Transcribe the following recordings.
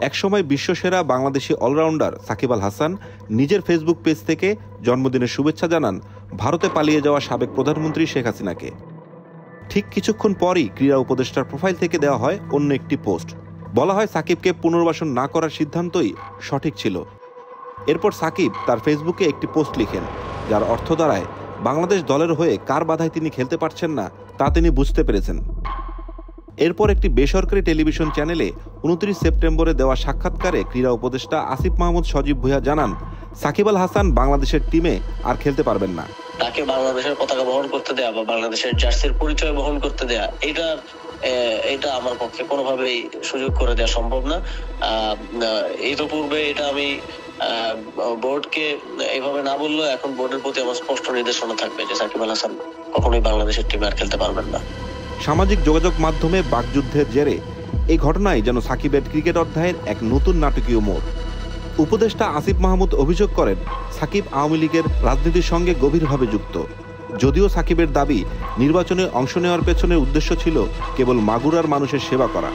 একসময় বিশ্বসেরা বাংলাদেশি অলরাউন্ডার সাকিব আল হাসান নিজের Facebook page থেকে জন্মদিনের শুভেচ্ছা জানান ভারতে পালিয়ে যাওয়া সাবেক প্রধানমন্ত্রী শেখ হাসিনাকে। ঠিক কিছুক্ষণ পরই ক্রীড়া উপদেষ্টার প্রোফাইল থেকে দেওয়া হয় অন্য একটি পোস্ট। বলা হয় সাকিবকে পুনর্বাসন না করার সিদ্ধান্তই সঠিক ছিল। এরপর সাকিব তার ফেসবুকে একটি পোস্ট লিখেন, যার অর্থ দাঁড়ায় বাংলাদেশ দলের হয়ে কার বাধায় তিনি খেলতে পারছেন না তা তিনি বুঝতে পেরেছেন। এরপর একটি বেসরকারি টেলিভিশন চ্যানেলে 29 সেপ্টেম্বরে দেওয়া সাক্ষাৎকারে ক্রীড়া উপদেষ্টা আসিফ মাহমুদ সজীব ভুঁইয়া জানান, সাকিব আল হাসান বাংলাদেশের টিমে আর খেলতে পারবেন না। তাকে বাংলাদেশের পতাকা বহন করতে দেয়া বা বাংলাদেশের জার্সির পরিচয় বহন করতে দেয়া, এটা আমার পক্ষে কোনোভাবেই সুযোগ করে দেওয়া সম্ভব না। ইতিপূর্বে এটা আমি বোর্ডকে এইভাবে না বললেও এখন বোর্ডের প্রতি আমার স্পষ্ট নির্দেশনা থাকবে যে সাকিব আল হাসান কখনোই বাংলাদেশের টিমে আর খেলতে পারবেন না। সামাজিক যোগাযোগ মাধ্যমে বাকযুদ্ধের জেরে এই ঘটনায় যেন সাকিবের ক্রিকেট অধ্যায়ের এক নতুন নাটকীয় মোড়। উপদেষ্টা আসিফ মাহমুদ অভিযোগ করেন, সাকিব আওয়ামী লীগের রাজনীতির সঙ্গে গভীরভাবে যুক্ত। যদিও সাকিবের দাবি নির্বাচনে অংশ নেওয়ার পেছনে উদ্দেশ্য ছিল কেবল মাগুরার মানুষের সেবা করা।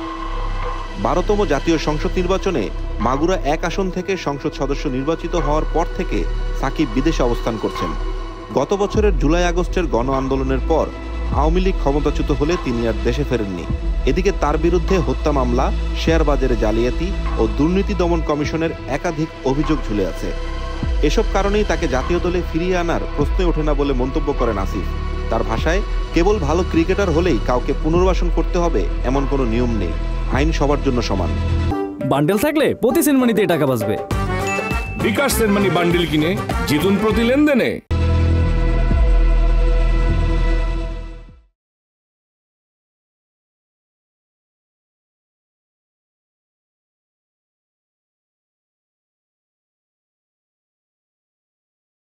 12তম জাতীয় সংসদ নির্বাচনে মাগুরা 1 আসন থেকে সংসদ সদস্য নির্বাচিত হওয়ার পর থেকে সাকিব বিদেশে অবস্থান করছেন। গত বছরের জুলাই আগস্টের গণ আন্দোলনের পর আওয়ামী লীগ ক্ষমতাচ্যুত হলে তিনি আর দেশে ফেরেননি। এদিকে তার বিরুদ্ধে হত্যা মামলা, শেয়ার বাজারে জালিয়াতি ও দুর্নীতি দমন কমিশনের একাধিক অভিযোগ ঝুলে আছে। এসব কারণেই তাকে জাতীয় দলে ফিরিয়ে আনার প্রশ্নই ওঠে না বলে মন্তব্য করেন আসিফ। তার ভাষায়, কেবল ভালো ক্রিকেটার হলেই কাউকে পুনর্বাসন করতে হবে এমন কোনো নিয়ম নেই, আইন সবার জন্য সমান। বান্ডেল থাকলে প্রতি সেনমানিতে টাকা বাঁচবে। বিকাশ সেনমানি বান্ডেল কিনে জিতুন প্রতি লেনদেনে।